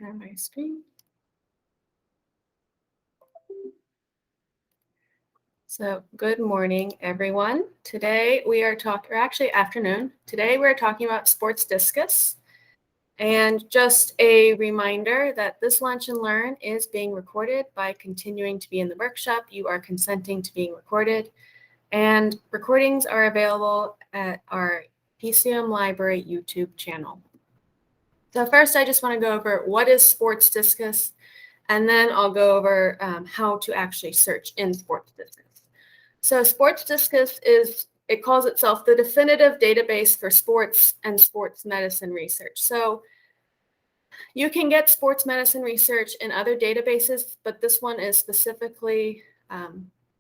Share my screen. So good morning, everyone. Today we are talking, or actually afternoon. Today we're talking about SPORTDiscus. And just a reminder that this Lunch and Learn is being recorded. By continuing to be in the workshop, you are consenting to being recorded. And recordings are available at our PCOM Library YouTube channel. So first, I just want to go over what is SPORTDiscus, and then I'll go over how to actually search in SPORTDiscus. So SPORTDiscus it calls itself the definitive database for sports and sports medicine research. So you can get sports medicine research in other databases, but this one is specifically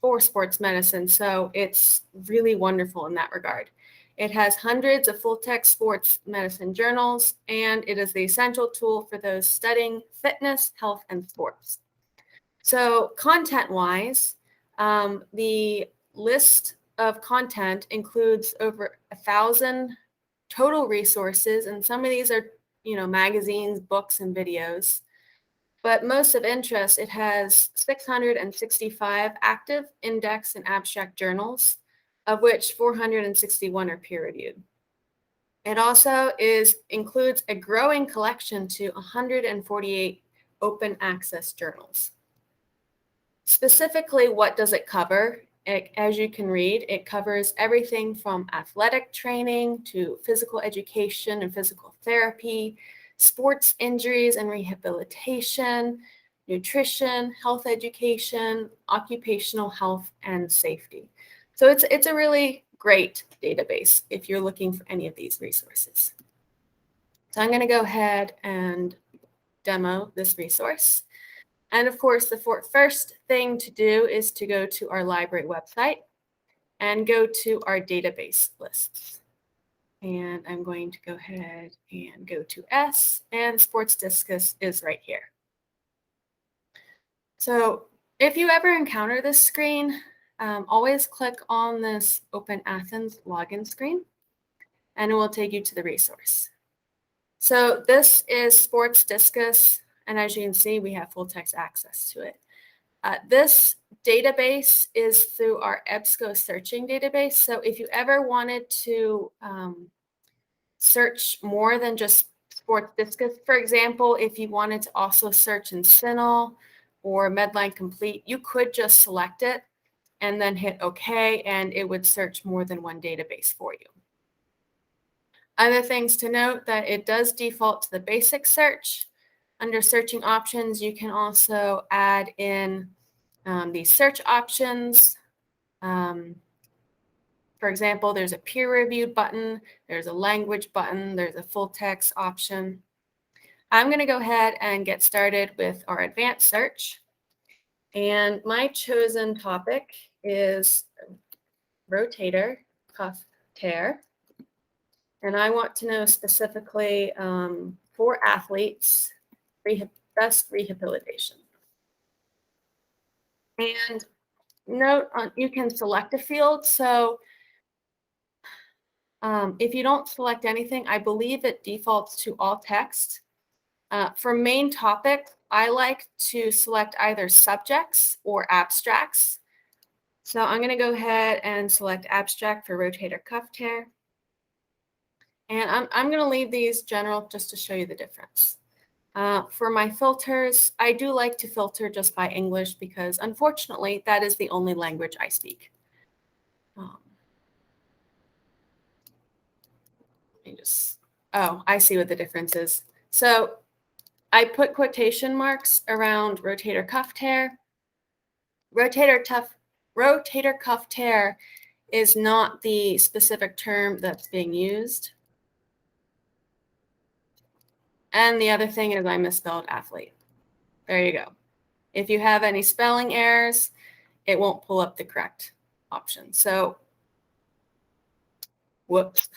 for sports medicine. So it's really wonderful in that regard. It has hundreds of full-text sports medicine journals, and it is the essential tool for those studying fitness, health, and sports. So content-wise, the list of content includes over 1,000 total resources, and some of these are, magazines, books, and videos. But most of interest, it has 665 active index and abstract journals, of which 461 are peer-reviewed. It also includes a growing collection to 148 open access journals. Specifically, what does it cover? As you can read, it covers everything from athletic training to physical education and physical therapy, sports injuries and rehabilitation, nutrition, health education, occupational health, and safety. So it's a really great database if you're looking for any of these resources. So I'm going to go ahead and demo this resource. And of course, the first thing to do is to go to our library website and go to our database lists. And I'm going to go ahead and go to S, and SPORTDiscus is right here. So if you ever encounter this screen, always click on this Open Athens login screen, and it will take you to the resource. So this is SPORTDiscus, and as you can see, we have full text access to it. This database is through our EBSCO searching database. So if you ever wanted to search more than just SPORTDiscus, for example, if you wanted to also search in CINAHL or Medline Complete, you could just select it and then hit OK, and it would search more than one database for you. Other things to note, that it does default to the basic search. Under searching options, you can also add in these search options. For example, there's a peer-reviewed button, there's a language button, there's a full text option. I'm going to go ahead and get started with our advanced search. And my chosen topic is rotator cuff tear. And I want to know specifically for athletes, best rehabilitation. And note, you can select a field. So if you don't select anything, I believe it defaults to all text. For main topic, I like to select either subjects or abstracts. So I'm going to go ahead and select abstract for rotator cuff tear. And I'm going to leave these general just to show you the difference. For my filters, I do like to filter just by English because, unfortunately, that is the only language I speak. I see what the difference is. So I put quotation marks around rotator cuff tear. Rotator cuff tear is not the specific term that's being used. And the other thing is I misspelled athlete. There you go. If you have any spelling errors, it won't pull up the correct option. So, whoops.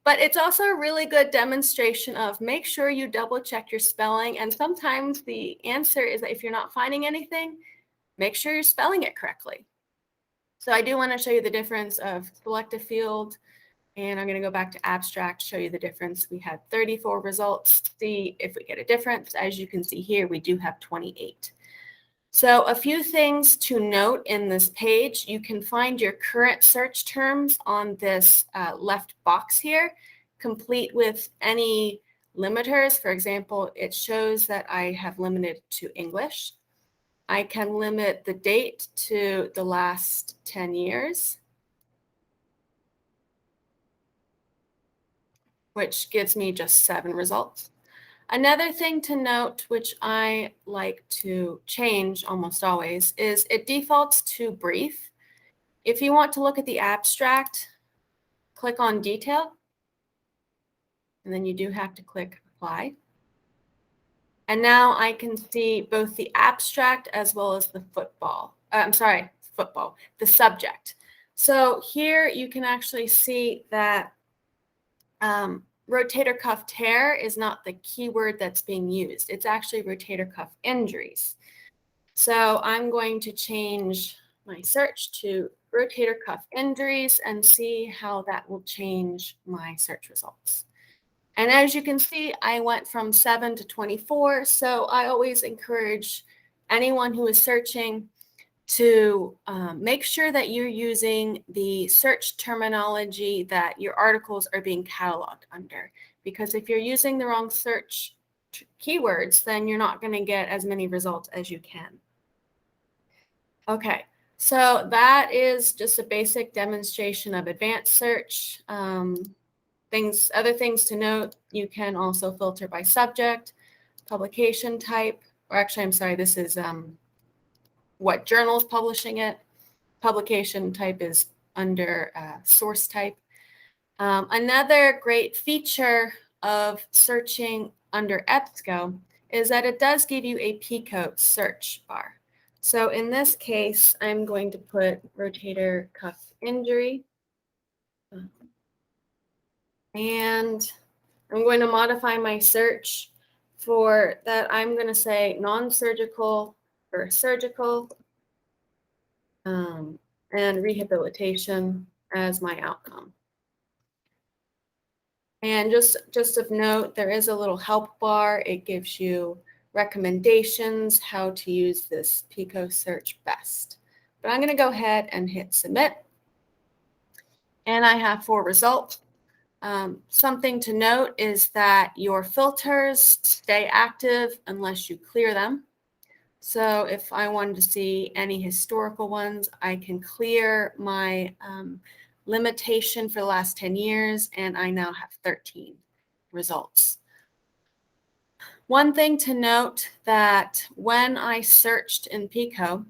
But it's also a really good demonstration of make sure you double check your spelling. And sometimes the answer is that if you're not finding anything, make sure you're spelling it correctly. So I do want to show you the difference of select a field And I'm going to go back to abstract, show you the difference. We had 34 results. See if we get a difference. As you can see here, we do have 28. So a few things to note in this page. You can find your current search terms on this left box here, complete with any limiters. For example, it shows that I have limited to English. I can limit the date to the last 10 years. Which gives me just 7 results. Another thing to note, which I like to change almost always, is it defaults to brief. If you want to look at the abstract, click on detail, and then you do have to click apply. And now I can see both the abstract as well as the the subject. So here you can actually see that rotator cuff tear is not the keyword that's being used. It's actually rotator cuff injuries. So I'm going to change my search to rotator cuff injuries and see how that will change my search results. And as you can see, I went from 7 to 24. So I always encourage anyone who is searching to make sure that you're using the search terminology that your articles are being cataloged under. Because if you're using the wrong search keywords, then you're not going to get as many results as you can. Okay, so that is just a basic demonstration of advanced search. Other things to note, you can also filter by subject, publication type, or actually, I'm sorry, this is what journal is publishing it. Publication type is under source type. Another great feature of searching under EBSCO is that it does give you a PCOM search bar. So in this case, I'm going to put rotator cuff injury. And I'm going to modify my search for that. I'm going to say non-surgical or surgical and rehabilitation as my outcome. And just of note, there is a little help bar. It gives you recommendations how to use this PCOM search best. But I'm going to go ahead and hit submit. And I have 4 results. Something to note is that your filters stay active unless you clear them. So if I wanted to see any historical ones, I can clear my limitation for the last 10 years, and I now have 13 results. One thing to note that when I searched in PCOM,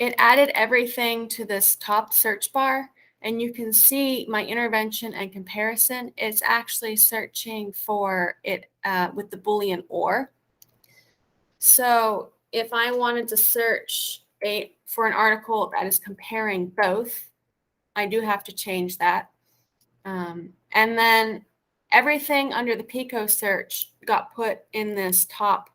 it added everything to this top search bar, and you can see my intervention and comparison is actually searching for it with the Boolean OR. So if I wanted to search for an article that is comparing both, I do have to change that. And then everything under the PCOM search got put in this top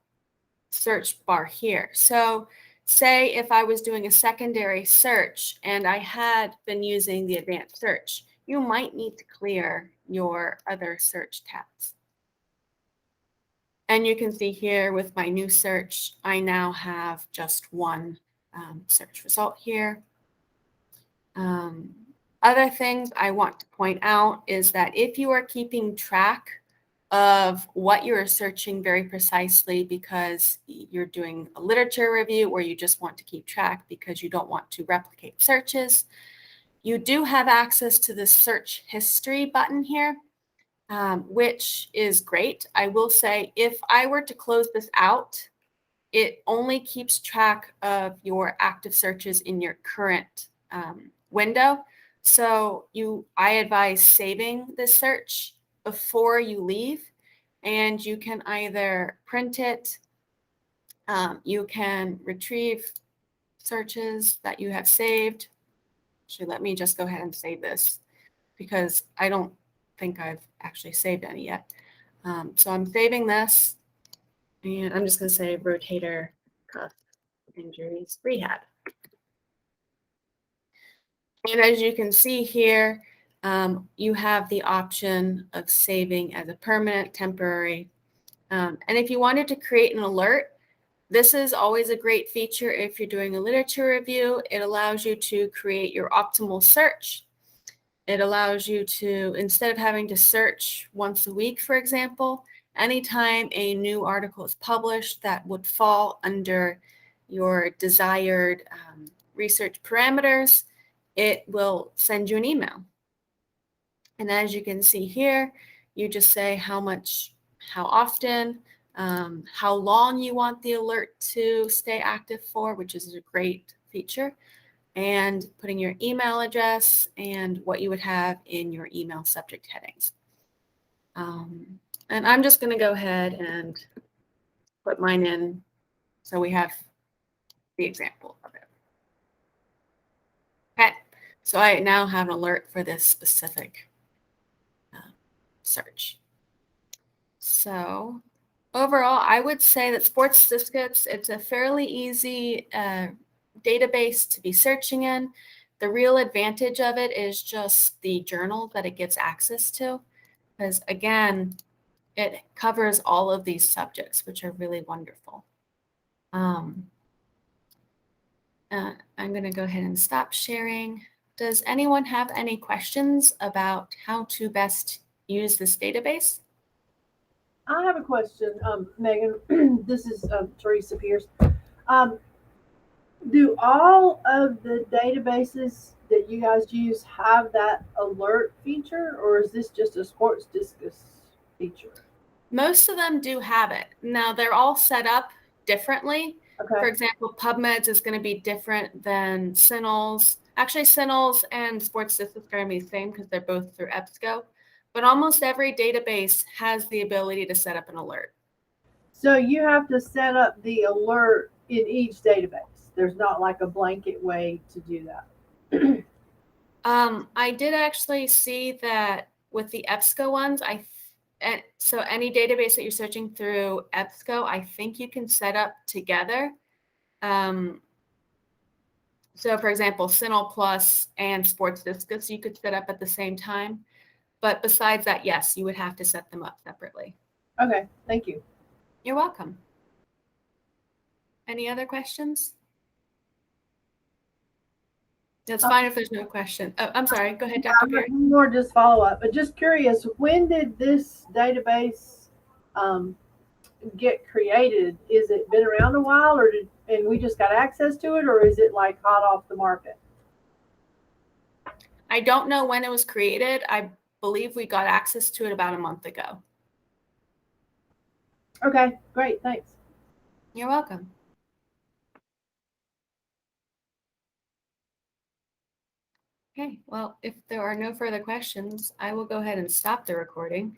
search bar here. So say if I was doing a secondary search and I had been using the advanced search, you might need to clear your other search tabs. And you can see here with my new search, I now have just 1 search result here. Other things I want to point out is that if you are keeping track of what you're searching very precisely because you're doing a literature review or you just want to keep track because you don't want to replicate searches, you do have access to the search history button here, which is great. I will say if I were to close this out, it only keeps track of your active searches in your current window. So I advise saving this search before you leave, and you can either print it, you can retrieve searches that you have saved. Actually, let me just go ahead and save this because I don't think I've actually saved any yet. So I'm saving this, and I'm just going to say rotator cuff injuries rehab. And as you can see here, you have the option of saving as a permanent, temporary. And if you wanted to create an alert, this is always a great feature if you're doing a literature review. It allows you to create your optimal search. It allows you to, instead of having to search once a week, for example, anytime a new article is published that would fall under your desired research parameters, it will send you an email. And as you can see here, you just say how much, how often, how long you want the alert to stay active for, which is a great feature, and putting your email address and what you would have in your email subject headings. And I'm just going to go ahead and put mine in so we have the example of it. Okay, so I now have an alert for this specific search. So overall, I would say that SPORTDiscus, it's a fairly easy database to be searching in. The real advantage of it is just the journal that it gets access to, because again, it covers all of these subjects, which are really wonderful. I'm going to go ahead and stop sharing. Does anyone have any questions about how to best use this database? I have a question, Megan. This is Teresa Pierce. Do all of the databases that you guys use have that alert feature, or is this just a SPORTDiscus feature? Most of them do have it. Now, they're all set up differently. Okay. For example, PubMed's is going to be different than CINAHL's. Actually, CINAHL's and SPORTDiscus are going to be the same because they're both through EBSCO. But almost every database has the ability to set up an alert. So you have to set up the alert in each database. There's not like a blanket way to do that. I did actually see that with the EBSCO ones, so any database that you're searching through EBSCO, I think you can set up together. So for example, CINAHL Plus and SPORTDiscus, you could set up at the same time. But besides that, yes, you would have to set them up separately. Okay, thank you. You're welcome. Any other questions? That's fine if there's no question. Oh, I'm sorry. Go ahead, Dr. Perry. More just follow up, but just curious, when did this database get created? Is it been around a while, and we just got access to it, or is it like hot off the market? I don't know when it was created. I believe we got access to it about a month ago. Okay, great, thanks. You're welcome. Okay, well, if there are no further questions, I will go ahead and stop the recording.